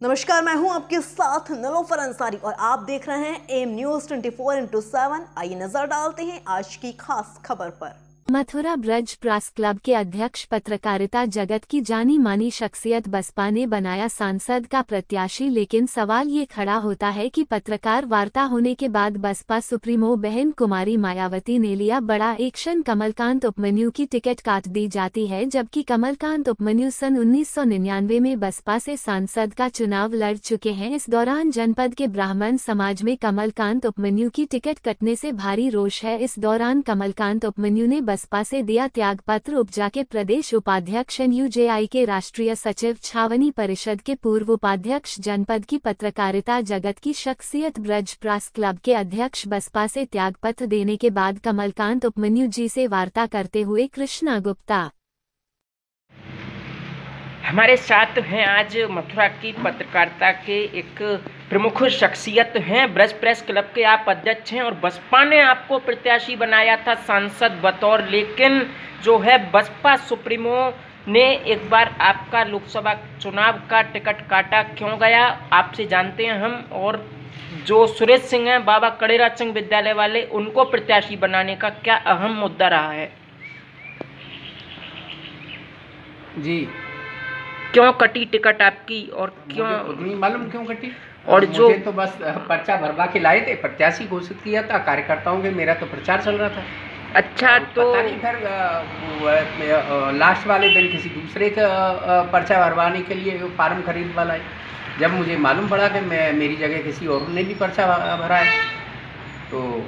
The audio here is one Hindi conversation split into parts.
नमस्कार, मैं हूं आपके साथ निलोफर अंसारी और आप देख रहे हैं एम न्यूज 24/7। आइए नजर डालते हैं आज की खास खबर पर। मथुरा ब्रज प्रेस क्लब के अध्यक्ष पत्रकारिता जगत की जानी मानी शख्सियत बसपा ने बनाया सांसद का प्रत्याशी, लेकिन सवाल ये खड़ा होता है कि पत्रकार वार्ता होने के बाद बसपा सुप्रीमो बहन कुमारी मायावती ने लिया बड़ा एक्शन। कमलकांत उपमन्यु की टिकट काट दी जाती है, जबकि कमलकांत उपमन्यु सन 1999 में बसपा से सांसद का चुनाव लड़ चुके हैं। इस दौरान जनपद के ब्राह्मण समाज में कमलकांत उपमन्यु की टिकट कटने से भारी रोष है। इस दौरान कमलकांत उपमन्यु ने बसपा से दिया त्यागपत्र। उपजा के प्रदेश उपाध्यक्ष NUJI के राष्ट्रीय सचिव, छावनी परिषद के पूर्व उपाध्यक्ष, जनपद की पत्रकारिता जगत की शख्सियत, ब्रज प्रेस क्लब के अध्यक्ष बसपा से त्यागपत्र देने के बाद कमलकांत उपमन्यु जी से वार्ता करते हुए कृष्णा गुप्ता हमारे साथ हैं आज मथुरा की पत्रकारिता के एक प्रमुख शख्सियत हैं। ब्रज प्रेस क्लब के आप अध्यक्ष हैं और बसपा ने आपको प्रत्याशी बनाया था सांसद बतौर, लेकिन जो है बसपा सुप्रीमो ने एक बार आपका लोकसभा चुनाव का टिकट काटा। क्यों गया आपसे जानते हैं हम। और जो सुरेश सिंह हैं, बाबा कड़ेराज सिंह विद्यालय वाले, उनको प्रत्याशी बनाने का क्या अहम मुद्दा रहा है? जी, क्यों कटी टिकट आपकी और क्यों? मुझे नहीं मालूम क्यों कटी। और जो मुझे तो बस पर्चा भरवा के लाए थे, प्रत्याशी घोषित किया था कार्यकर्ताओं के, मेरा तो प्रचार चल रहा था। अच्छा, तो पता नहीं फिर लास्ट वाले दिन किसी दूसरे का पर्चा भरवाने के लिए फार्म खरीद वाला है। जब मुझे मालूम पड़ा कि मेरी जगह किसी और ने भी पर्चा भरा है, तो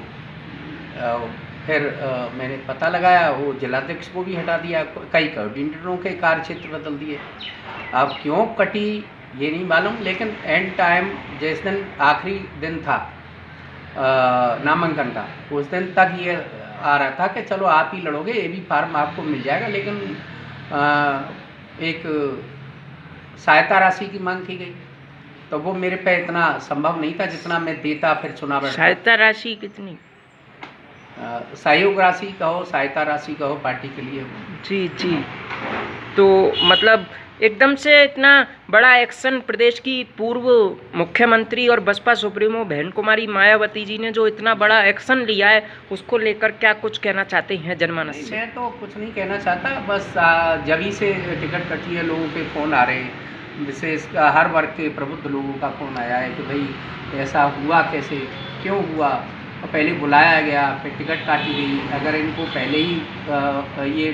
फिर मैंने पता लगाया, वो जिलाध्यक्ष को भी हटा दिया, कई कोऑर्डिनेटरों के कार्य क्षेत्र बदल दिए। अब क्यों कटी ये नहीं मालूम, लेकिन एंड टाइम जिस दिन आखिरी दिन था नामांकन का, उस दिन तक ये आ रहा था कि चलो आप ही लड़ोगे, ये भी फार्म आपको मिल जाएगा, लेकिन एक सहायता राशि की मांग की गई, तो वो मेरे पे इतना संभव नहीं था जितना मैं देता फिर चुनाव। सहायता राशि कितनी? सहयोग राशि कहो, सहायता राशि कहो, पार्टी के लिए। जी जी, तो मतलब एकदम से इतना बड़ा एक्शन प्रदेश की पूर्व मुख्यमंत्री और बसपा सुप्रीमो बहन कुमारी मायावती जी ने जो इतना बड़ा एक्शन लिया है, उसको लेकर क्या कुछ कहना चाहते हैं जनमानस से? मैं तो कुछ नहीं कहना चाहता, बस जब से टिकट कटी है लोगों के फ़ोन आ रहे हैं, विशेष हर वर्ग के प्रबुद्ध लोगों का फ़ोन आया है कि भाई ऐसा हुआ कैसे, क्यों हुआ, पहले बुलाया गया फिर टिकट काटी गई। अगर इनको पहले ही ये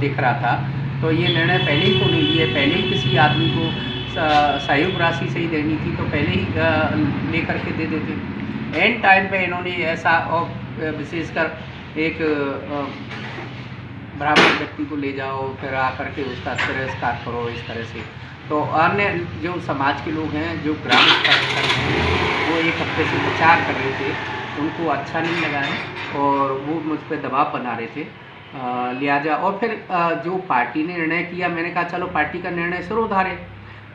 दिख रहा था तो ये निर्णय पहले ही तो नहीं लिए, पहले ही किसी आदमी को सहयोग राशि से ही देनी थी तो पहले ही ले करके दे देते। एंड टाइम पे इन्होंने ऐसा, और विशेषकर एक ब्राह्मण व्यक्ति को ले जाओ फिर आकर के उसका तिरस्कार करो इस तरह से। तो अन्य जो समाज के लोग हैं, जो ग्रामीण कार्यकर्ता हैं, वो एक हफ्ते से विचार कर रहे थे, उनको अच्छा नहीं लगा है और वो मुझ पर दबाव बना रहे थे, लिहाजा। और फिर जो पार्टी ने निर्णय किया, मैंने कहा चलो पार्टी का निर्णय सिरोधार्य है,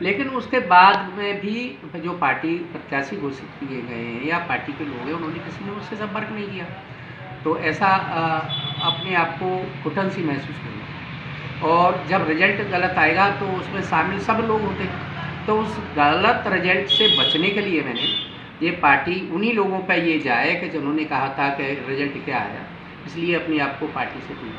लेकिन उसके बाद में भी जो पार्टी प्रत्याशी घोषित किए गए हैं या पार्टी के लोग हैं, उन्होंने किसी ने उससे संपर्क नहीं किया, तो ऐसा अपने आप को घुटन सी महसूस करें। और जब रिजल्ट गलत आएगा तो उसमें शामिल सब लोग होते हैं, तो उस गलत रिजल्ट से बचने के लिए मैंने ये पार्टी उन्हीं लोगों पर ये जाए कि जिन्होंने कहा था कि रिजल्ट क्या आया, इसलिए अपने आप को पार्टी से दूर।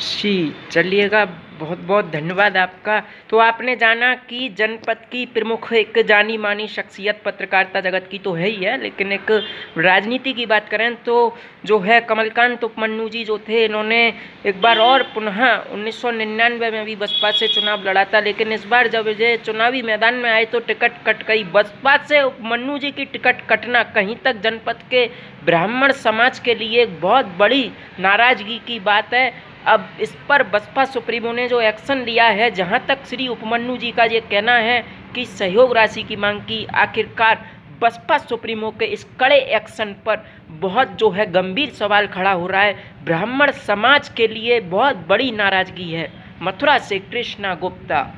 जी चलिएगा, बहुत बहुत धन्यवाद आपका। तो आपने जाना कि जनपद की प्रमुख एक जानी मानी शख्सियत पत्रकारिता जगत की तो है ही है, लेकिन एक राजनीति की बात करें तो जो है कमलकांत उपमन्यु जी जो थे, इन्होंने एक बार और पुनः 1999 में भी बसपा से चुनाव लड़ा था, लेकिन इस बार जब ये चुनावी मैदान में आए तो टिकट कट गई। बसपा से उपमन्यु जी की टिकट कटना कहीं तक जनपद के ब्राह्मण समाज के लिए एक बहुत बड़ी नाराजगी की बात है। अब इस पर बसपा सुप्रीमो ने जो एक्शन लिया है, जहां तक श्री उपमन्यु जी का ये कहना है कि सहयोग राशि की मांग की, आखिरकार बसपा सुप्रीमो के इस कड़े एक्शन पर बहुत जो है गंभीर सवाल खड़ा हो रहा है। ब्राह्मण समाज के लिए बहुत बड़ी नाराजगी है। मथुरा से कृष्णा गुप्ता।